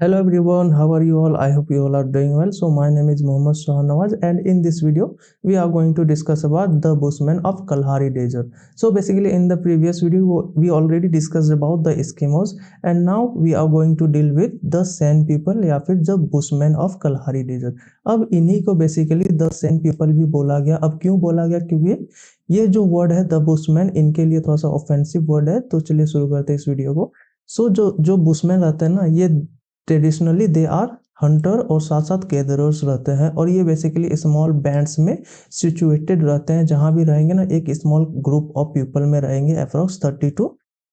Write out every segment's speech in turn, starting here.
Hello everyone, how are you all? I hope you all are doing well. So my name is Mohammad Shahnawaz and in this video we are going to discuss about the Bushman of Kalahari Desert. So basically in the previous video we already discussed about the Eskimos and now we are going to deal with the Sand people या फिर the Bushman of Kalahari Desert. अब इन्हीं को basically the Sand people भी बोला गया. अब क्यों बोला गया? क्योंकि ये जो वर्ड है द बुशमैन इनके लिए थोड़ा सा ऑफेंसिव वर्ड है. तो चलिए शुरू करते हैं इस वीडियो को. सो जो बुशमैन रहते हैं ना, ये ट्रेडिशनली दे आर हंटर और साथ साथ गैदरर्स रहते हैं और ये बेसिकली स्मॉल बैंड्स में सिचुएटेड रहते हैं. जहां भी रहेंगे ना, एक स्मॉल ग्रुप ऑफ पीपल में रहेंगे. अप्रोक्स 30 to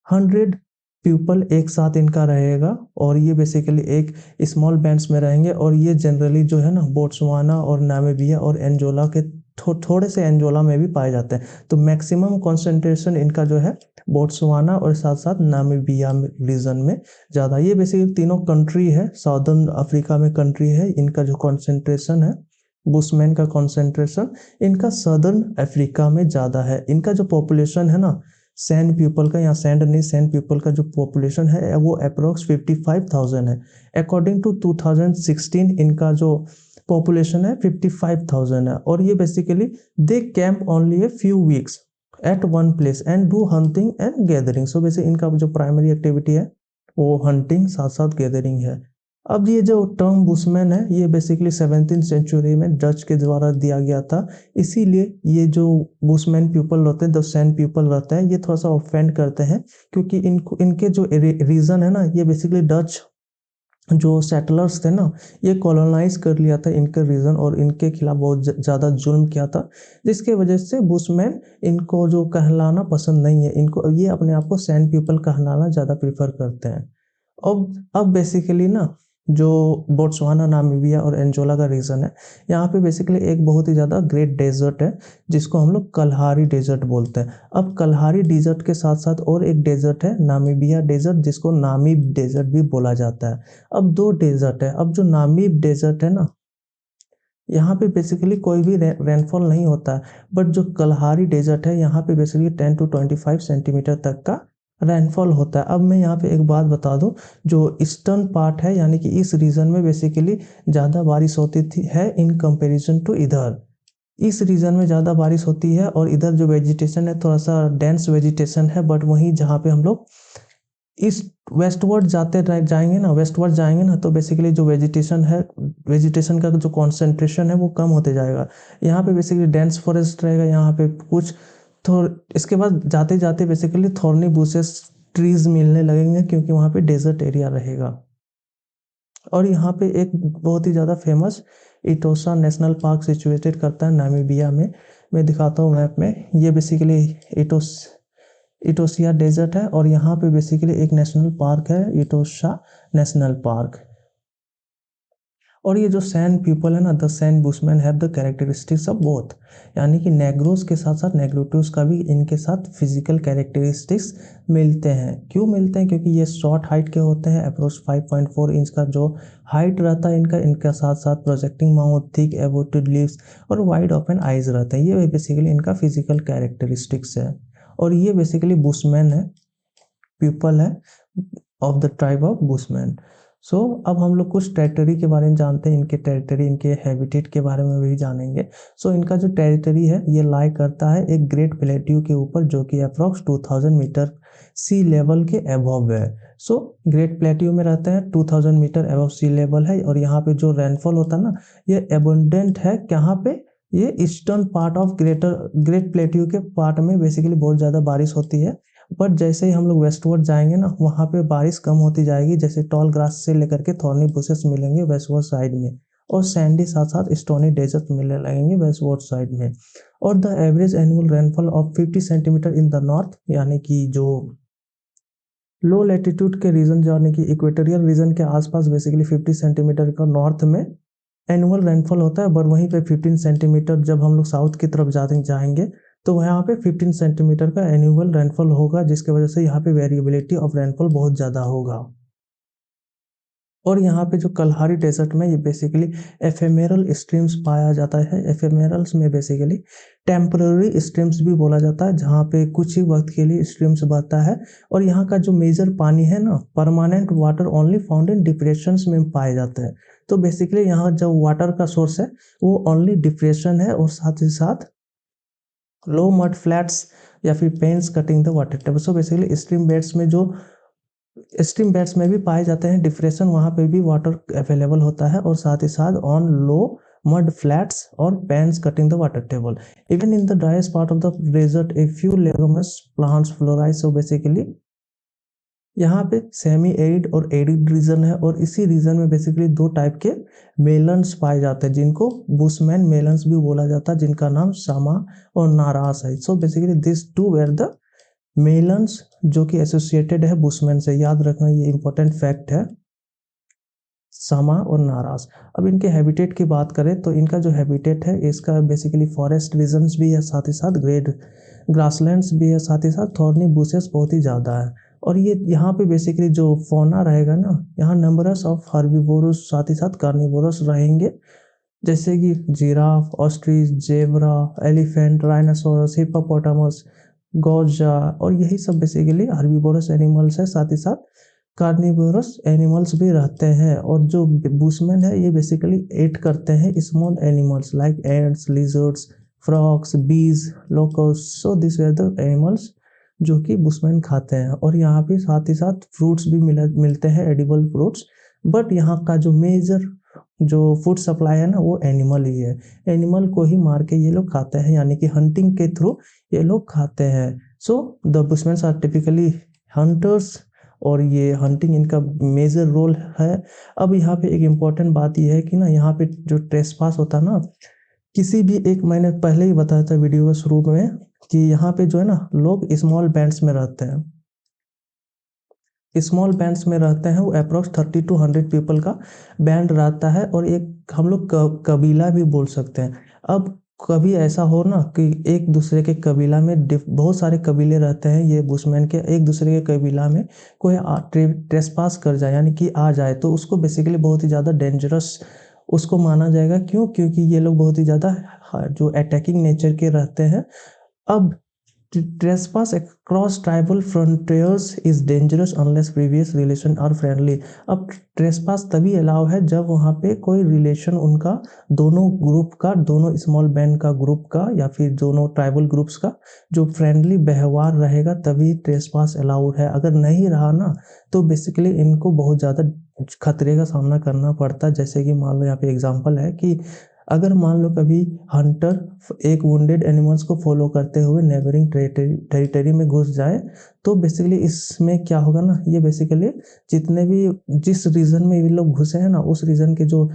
100 पीपल एक साथ इनका रहेगा और ये बेसिकली एक स्मॉल बैंड्स में रहेंगे. और ये जनरली जो है ना बोट्सवाना और नामीबिया और एंजोला के थोड़े से एंजोला में भी पाए जाते हैं. तो मैक्सिमम कॉन्सेंट्रेशन इनका जो है बोट्सवाना और साथ साथ नामीबिया रीजन में ज़्यादा. ये बेसिकली तीनों कंट्री है, साउदर्न अफ्रीका में कंट्री है. इनका जो कॉन्सेंट्रेशन है बुशमैन का कॉन्सेंट्रेशन इनका सदर्न अफ्रीका में ज़्यादा है. इनका जो पॉपुलेशन है ना सैंड पीपल का, या सैंड नहीं सैंड पीपल का जो पॉपुलेशन है वो अप्रोक्स 55,000 है. अकॉर्डिंग टू 2016 इनका जो पॉपुलेशन है 55,000 है. और ये basically they camp only a few weeks at one place and do hunting and gathering. So वैसे इनका जो प्राइमरी एक्टिविटी है वो हंटिंग साथ साथ गैदरिंग है. अब ये जो टर्म बुशमैन है ये बेसिकली 17th सेंचुरी में डच के द्वारा दिया गया था. इसीलिए ये जो बुशमैन पीपल रहते हैं, द सैंड पीपल रहते हैं, ये थोड़ा सा ऑफेंड करते हैं क्योंकि इनके जो रीजन है ना, ये बेसिकली डच जो सेटलर्स थे ना, ये कॉलोनाइज कर लिया था इनके रीजन और इनके खिलाफ बहुत ज़्यादा जुल्म किया था. जिसके वजह से बुशमैन इनको जो कहलाना पसंद नहीं है. इनको ये अपने आप को सैंड पीपल कहलाना ज़्यादा प्रीफर करते हैं. अब बेसिकली ना जो बोट्सवाना नामीबिया और एंजोला का रीजन है, यहाँ पे बेसिकली एक बहुत ही ज़्यादा ग्रेट डेजर्ट है जिसको हम लोग कलहारी डेजर्ट बोलते हैं. अब कलहारी डेजर्ट के साथ साथ और एक डेजर्ट है नामीबिया डेजर्ट, जिसको नामीब डेजर्ट भी बोला जाता है. अब दो डेजर्ट है. अब जो नामीब डेजर्ट है ना, यहाँ पे बेसिकली कोई भी रेनफॉल नहीं होता है. बट जो कलहारी डेजर्ट है यहाँ पे बेसिकली 10 to 25 सेंटीमीटर तक का रेनफॉल होता है. अब मैं यहाँ पे एक बात बता दूं, जो ईस्टर्न पार्ट है यानी कि इस रीजन में बेसिकली ज़्यादा बारिश होती थी है इन कंपैरिजन टू इधर. इस रीजन में ज़्यादा बारिश होती है और इधर जो वेजिटेशन है थोड़ा सा डेंस वेजिटेशन है. बट वहीं जहाँ पे हम लोग इस वेस्टवर्ड जाएंगे ना, तो बेसिकली जो वेजिटेशन है, वेजिटेशन का जो कॉन्सेंट्रेशन है वो कम होते जाएगा. यहाँ पे बेसिकली डेंस फॉरेस्ट रहेगा. यहाँ पे कुछ इसके बाद जाते जाते बेसिकली थॉर्नी बुशेस ट्रीज मिलने लगेंगे क्योंकि वहाँ पे डेजर्ट एरिया रहेगा. और यहाँ पे एक बहुत ही ज़्यादा फेमस इटोसा नेशनल पार्क सिचुएटेड करता है नामीबिया में. मैं दिखाता हूँ मैप में. ये बेसिकली इटोसिया डेजर्ट है और यहाँ पे बेसिकली एक नेशनल पार्क है, इटोसा नेशनल पार्क. और ये जो सैंड पीपल है ना, the sand bushman have the characteristics of both, यानी कि नेग्रोस के साथ साथ नेग्रोटिव्स का भी इनके साथ फिजिकल कैरेक्टरिस्टिक्स मिलते हैं. क्यों मिलते हैं? क्योंकि ये शॉर्ट हाइट के होते हैं. अप्रोक्स 5.4 इंच का जो हाइट रहता है इनका साथ साथ प्रोजेक्टिंग माउथ, थिक एबोटेड लिप्स और वाइड ओपन आइज रहते हैं. ये बेसिकली इनका फिजिकल कैरेक्टरिस्टिक्स है. और ये बेसिकली बुशमैन है, पीपल है of the tribe of bushman. So अब हम लोग कुछ टेरिटरी के बारे में जानते हैं. इनके टेरिटरी, इनके हैबिटेट के बारे में भी जानेंगे. सो इनका जो टेरिटरी है ये लाई करता है एक ग्रेट प्लेट्यू के ऊपर, जो कि अप्रॉक्स 2000 मीटर सी लेवल के अबव है. सो ग्रेट प्लेट्यू में रहते हैं, 2000 मीटर अबव सी लेवल है. और यहाँ पे जो रेनफॉल होता है ना, ये एबंडेंट है. कहाँ पे? ये eastern part of great plateau के पार्ट में बेसिकली बहुत ज़्यादा बारिश होती है. बट जैसे ही हम लोग वेस्टवर्ड जाएंगे ना, वहाँ पे बारिश कम होती जाएगी. जैसे टॉल ग्रास से लेकर के थॉर्नी बुशेस मिलेंगे वेस्टवर्ड साइड में, और सैंडी साथ साथ स्टोनी डेजर्ट मिलने लगेंगे वेस्टवर्ड साइड में. और the average annual rainfall of 50 centimetre in the north, यानी कि जो लो लैटिट्यूड के रीजन यानी कि इक्वेटोरियल रीजन के आसपास बेसिकली 50 सेंटीमीटर का नॉर्थ में एनुअल रेनफॉल होता है. बट वहीं पे 15 सेंटीमीटर जब हम लोग साउथ की तरफ जाएंगे तो यहाँ पे 15 सेंटीमीटर का एनुअल रेनफॉल होगा, जिसके वजह से यहाँ पे वेरिएबिलिटी ऑफ रेनफॉल बहुत ज़्यादा होगा. और यहाँ पे जो कल्हारी डेजर्ट में ये बेसिकली एफेमेरल स्ट्रीम्स पाया जाता है। एफेमेरल्स में बेसिकली टेम्पररी स्ट्रीम्स भी बोला जाता है, जहाँ पे कुछ ही वक्त के लिए स्ट्रीम्स बहता है। और यहाँ का जो मेजर पानी है ना, permanent water only found in depressions में पाए जाते हैं। तो बेसिकली यहाँ जो वाटर का सोर्स है वो ओनली डिप्रेशन है, और साथ ही साथ लो मड फ्लैट्स या फिर pans cutting the water table. So basically stream beds में भी पाए जाते हैं डिप्रेशन, वहाँ पे भी वाटर अवेलेबल होता है, और साथ ही साथ ऑन लो मड फ्लैट्स और pans cutting the water table. Even in the driest part of the desert a few leguminous plants flourish. So basically यहाँ पे सेमी एरिड और एरिड रीजन है, और इसी रीजन में बेसिकली दो टाइप के मेलन्स पाए जाते हैं, जिनको बुशमैन मेलन्स भी बोला जाता है, जिनका नाम सामा और नारास है। So basically this two were the melons जो कि एसोसिएटेड है बुशमैन से। याद रखना, ये इंपॉर्टेंट फैक्ट है, सामा और नारास। अब इनके हैबिटेट की बात करें तो इनका जो हैबिटेट है, इसका बेसिकली फॉरेस्ट रीजन्स भी है, साथ ही साथ ग्रेड ग्रासलैंड्स भी है, साथ ही साथ थॉर्नी बुशेस बहुत ही ज़्यादा है। और ये यहाँ पे बेसिकली जो फौना रहेगा ना, यहाँ नंबरस ऑफ हर्बीवोरस साथ ही साथ कार्निवोरस रहेंगे, जैसे कि giraffe, ostrich, zebra, elephant, rhinoceros, hippopotamus, गौजा, और यही सब बेसिकली हर्बीवोरस एनिमल्स है। साथ ही साथ कार्निवोरस एनिमल्स भी रहते हैं। और जो बुशमैन है ये बेसिकली एट करते हैं small animals like ants, lizards, frogs, bees, locust. So this were the animals जो कि बुशमैन खाते हैं। और यहाँ पे साथ ही साथ फ्रूट्स भी मिलते हैं, एडिबल फ्रूट्स। बट यहाँ का जो मेजर जो फूड सप्लाई है ना, वो एनिमल ही है। एनिमल को ही मार के ये लोग खाते हैं, यानी कि हंटिंग के थ्रू ये लोग खाते हैं। So the bushmen are typically hunters, और ये हंटिंग इनका मेजर रोल है। अब यहाँ पे एक इम्पॉर्टेंट बात यह है कि ना, यहाँ पे जो ट्रेसपास होता है ना, किसी भी एक, मैंने पहले ही बताया था वीडियो के शुरू में कि यहाँ पे जो है ना, लोग स्मॉल बैंड्स में रहते हैं। स्मॉल बैंड्स में रहते हैं, वो अप्रोक्स 30 to 100 पीपल का बैंड रहता है, और एक हम लोग कबीला भी बोल सकते हैं। अब कभी ऐसा हो ना कि एक दूसरे के कबीला में बहुत सारे कबीले रहते हैं, ये बुशमैन के एक दूसरे के कबीला में कोई ट्रेसपास कर जाए, यानी कि आ जाए, तो उसको बेसिकली बहुत ही ज़्यादा डेंजरस उसको माना जाएगा। क्यों? क्योंकि ये लोग बहुत ही ज़्यादा जो अटैकिंग नेचर के रहते हैं। अब trespass across tribal frontiers is dangerous unless previous relation are friendly। अब trespass तभी अलाउ है जब वहाँ पे कोई रिलेशन उनका दोनों ग्रुप का, दोनों स्मॉल बैंड का ग्रुप का या फिर दोनों ट्राइबल ग्रुप्स का जो फ्रेंडली व्यवहार रहेगा, तभी ट्रेसपास अलाउड है। अगर नहीं रहा ना, तो बेसिकली इनको बहुत ज़्यादा खतरे का सामना करना पड़ता है। जैसे कि मान लो यहाँ पे एग्जांपल है कि अगर मान लो कभी हंटर एक वुंडेड एनिमल्स को फॉलो करते हुए नेबरिंग टेरिटरी में घुस जाए, तो बेसिकली इसमें क्या होगा ना, ये बेसिकली जितने भी जिस रीजन में ये लोग घुसे हैं ना, उस रीजन के जो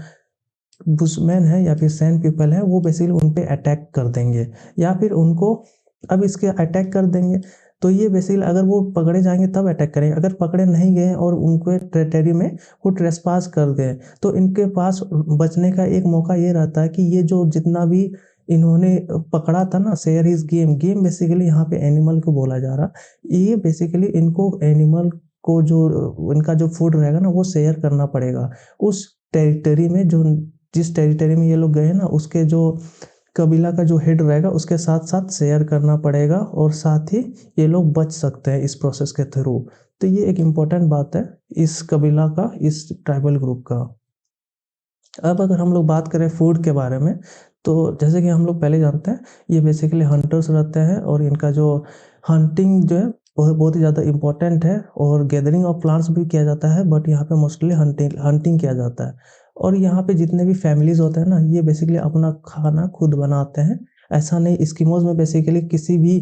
बुशमैन है या फिर सैंड पीपल है, वो बेसिकली उन पे अटैक कर देंगे, या फिर उनको अब इसके अटैक कर देंगे। तो ये बेसिकली अगर वो पकड़े जाएंगे तब अटैक करेंगे। अगर पकड़े नहीं गए और उनको टेरिटरी में वो ट्रेसपास कर दें, तो इनके पास बचने का एक मौका ये रहता है कि ये जो जितना भी इन्होंने पकड़ा था ना, शेयर इज गेम बेसिकली यहाँ पे एनिमल को बोला जा रहा, ये बेसिकली इनको एनिमल को जो इनका जो फूड रहेगा ना, वो शेयर करना पड़ेगा उस टेरिटरी में। जो जिस टेरिटरी में ये लोग गए ना, उसके जो कबीला का जो हेड रहेगा उसके साथ साथ शेयर करना पड़ेगा, और साथ ही ये लोग बच सकते हैं इस प्रोसेस के थ्रू। तो ये एक इम्पॉर्टेंट बात है इस कबीला का, इस ट्राइबल ग्रुप का। अब अगर हम लोग बात करें फूड के बारे में, तो जैसे कि हम लोग पहले जानते हैं, ये बेसिकली हंटर्स रहते हैं, और इनका जो हंटिंग जो है बहुत ही ज़्यादा इम्पोर्टेंट है, और गैदरिंग ऑफ प्लांट्स भी किया जाता है, बट यहाँ पे मोस्टली हंटिंग किया जाता है। और यहाँ पे जितने भी फैमिलीज होते हैं ना, ये बेसिकली अपना खाना खुद बनाते हैं। ऐसा नहीं, एस्किमोज में बेसिकली किसी भी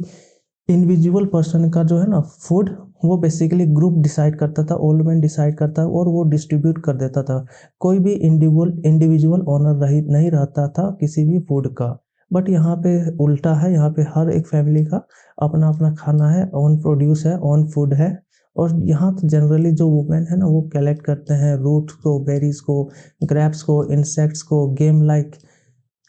इंडिविजुअल पर्सन का जो है ना फूड, वो बेसिकली ग्रुप डिसाइड करता था, ओल्ड मैन डिसाइड करता था, और वो डिस्ट्रीब्यूट कर देता था। कोई भी इंडिविजुअल ऑनर नहीं रहता था किसी भी फूड का। बट यहाँ पे उल्टा है, यहाँ पे हर एक फैमिली का अपना अपना खाना है, ओन प्रोड्यूस है, ओन फूड है। और यहाँ तो जनरली जो वुमेन है ना, वो कलेक्ट करते हैं रूट्स को, बेरीज को, ग्रैप्स को, इंसेक्ट्स को, गेम लाइक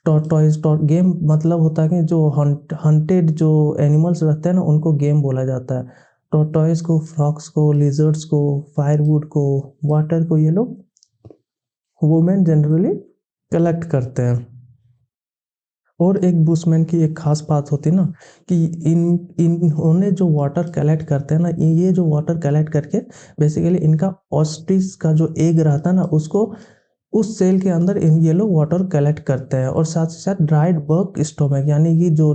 टॉर्टॉइज। गेम मतलब होता है कि जो हंटेड जो एनिमल्स रहते हैं ना, उनको गेम बोला जाता है। टॉर्टॉइज को, फ्रॉक्स को, लिजर्ड्स को, फायरवुड को, वाटर को ये लोग वुमेन जनरली कलेक्ट करते हैं। और एक बुशमैन की एक खास बात होती है ना कि इन्होंने जो वाटर कलेक्ट करते हैं ना, ये जो वाटर कलेक्ट करके बेसिकली इनका ऑस्ट्रिच का जो एग रहता है ना, उसको उस सेल के अंदर ये लोग वाटर कलेक्ट करते हैं। और साथ ही साथ ड्राइड बर्ग स्टोमक, यानी कि जो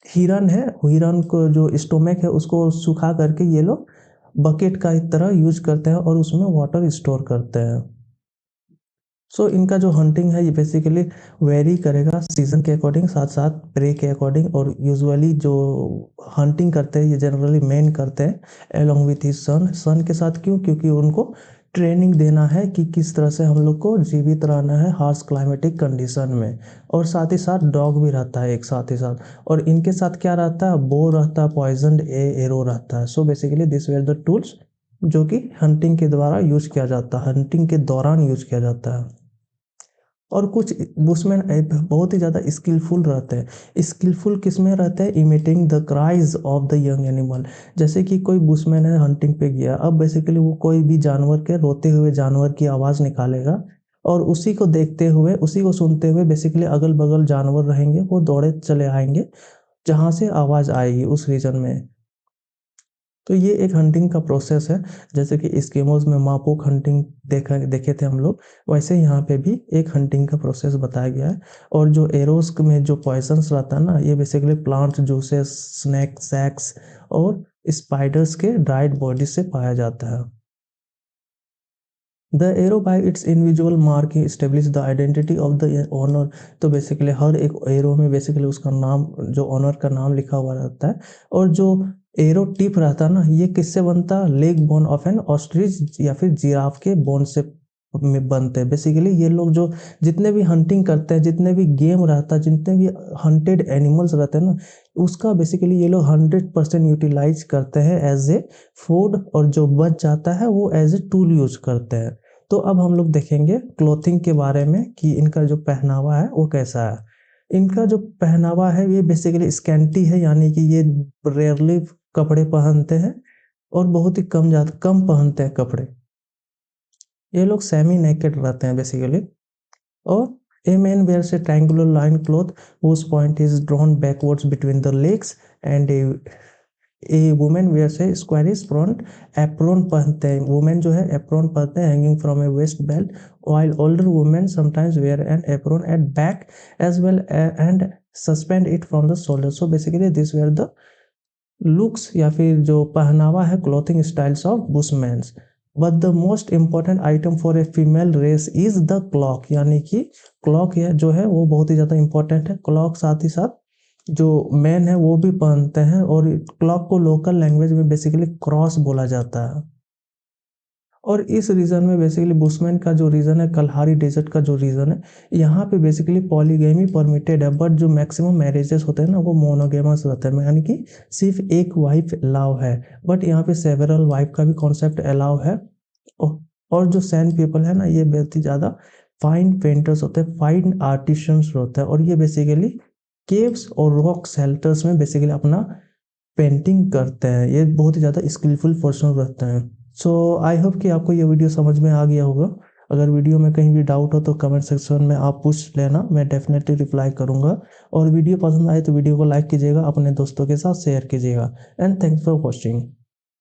हिरन है, हिरन को जो स्टोमक है उसको सुखा करके ये लोग बकेट का तरह यूज करते हैं और उसमें वाटर स्टोर करते हैं। सो इनका जो हंटिंग है ये बेसिकली वेरी करेगा सीजन के अकॉर्डिंग, साथ साथ प्रे के अकॉर्डिंग। और यूजुअली जो हंटिंग करते हैं ये जनरली मेन करते हैं एलोंग विथ हिज सन के साथ। क्यों? क्योंकि उनको ट्रेनिंग देना है कि किस तरह से हम लोग को जीवित रहना है हार्श क्लाइमेटिक कंडीशन में। और साथ ही साथ डॉग भी रहता है एक साथ ही साथ। और इनके साथ क्या रहता है? बो रहता है, पॉइजनड एरो रहता है। So basically this were the tools जो कि हंटिंग के द्वारा यूज किया जाता है, हंटिंग के दौरान यूज किया जाता है। और कुछ बुशमैन बहुत ही ज़्यादा स्किलफुल रहते हैं। स्किलफुल किस में रहते हैं? Emitting the cries of the young animal. जैसे कि कोई बुशमैन है, हंटिंग पे गया, अब बेसिकली वो कोई भी जानवर के रोते हुए जानवर की आवाज़ निकालेगा और उसी को देखते हुए, उसी को सुनते हुए बेसिकली अगल बगल जानवर रहेंगे, वो दौड़े चले आएंगे जहाँ से आवाज़ आएगी उस रीजन में। तो ये एक हंटिंग का प्रोसेस है। जैसे कि एस्किमोज में मापोक हंटिंग देखे थे हम लोग, वैसे यहाँ पे भी एक हंटिंग का प्रोसेस बताया गया है। और जो एरोस में जो पॉइजन्स रहता है ना, ये बेसिकली प्लांट जूसेस, स्नैक सैक्स और स्पाइडर्स के ड्राइड बॉडी से पाया जाता है। The arrow bye it's individual mark establish the identity of the owner. तो बेसिकली हर एक एरो में बेसिकली उसका नाम, जो ओनर का नाम लिखा हुआ रहता है। और जो एरो टिप रहता है ना, ये किससे बनता है? Leg bone of N ostrich या फिर जिराफ के बोन से में बनते हैं। बेसिकली ये लोग जो जितने भी हंटिंग करते हैं, जितने भी गेम रहता है, जितने भी हंटेड एनिमल्स रहते हैं ना, उसका बेसिकली ये लोग 100% यूटिलाइज करते हैं एज ए फूड। और जो बच जाता है वो एज ए टूल यूज करते हैं। तो अब हम लोग देखेंगे क्लोथिंग के बारे में कि इनका जो पहनावा है वो कैसा है। इनका जो पहनावा है ये बेसिकली स्कैंटी है, यानी कि ये रेयरली कपड़े पहनते हैं और बहुत ही कम पहनते हैं कपड़े। ये लोग सेमी नेकेड रहते हैं बेसिकली। और a man wears a triangular loin cloth whose point is drawn backwards between the legs, and a women wears a squarish front apron पहनते हैं। वुमेन जो है एप्रोन पहनते हैं hanging from a waist belt, while older women sometimes wear an apron at back as well and suspend it from the shoulder. So basically this were the looks या फिर जो पहनावा है, clothing styles of bushmen. But the most important item for a female race is the cloak, यानी कि clock जो है वो बहुत ही ज़्यादा इंपॉर्टेंट है। क्लॉक साथ ही साथ जो मैन है वो भी पहनते हैं। और क्लॉक को लोकल लैंग्वेज में बेसिकली क्रॉस बोला जाता है। और इस रीजन में बेसिकली बुशमैन का जो रीजन है, कलहारी डेजर्ट का जो रीजन है, यहाँ पे बेसिकली पॉलीगैमी परमिटेड है। बट जो मैक्सिमम मैरिजेस होते हैं ना वो मोनोगेमस रहते हैं, यानी कि सिर्फ एक वाइफ अलाउ है। बट यहाँ पे सेवरल वाइफ का भी कॉन्सेप्ट अलाउ है। और जो सैंड पीपल है ना, ये बहुत ही ज़्यादा फाइन पेंटर्स होते हैं, फाइन आर्टिशंस होते हैं। और ये बेसिकली केव्स और रॉक शेल्टर्स में बेसिकली अपना पेंटिंग करते हैं। ये बहुत ही ज़्यादा स्किलफुल पर्सन रहते हैं। सो आई होप कि आपको ये वीडियो समझ में आ गया होगा। अगर वीडियो में कहीं भी डाउट हो तो कमेंट सेक्शन में आप पूछ लेना, मैं डेफिनेटली रिप्लाई करूँगा। और वीडियो पसंद आए तो वीडियो को लाइक कीजिएगा, अपने दोस्तों के साथ शेयर कीजिएगा। And thanks for watching.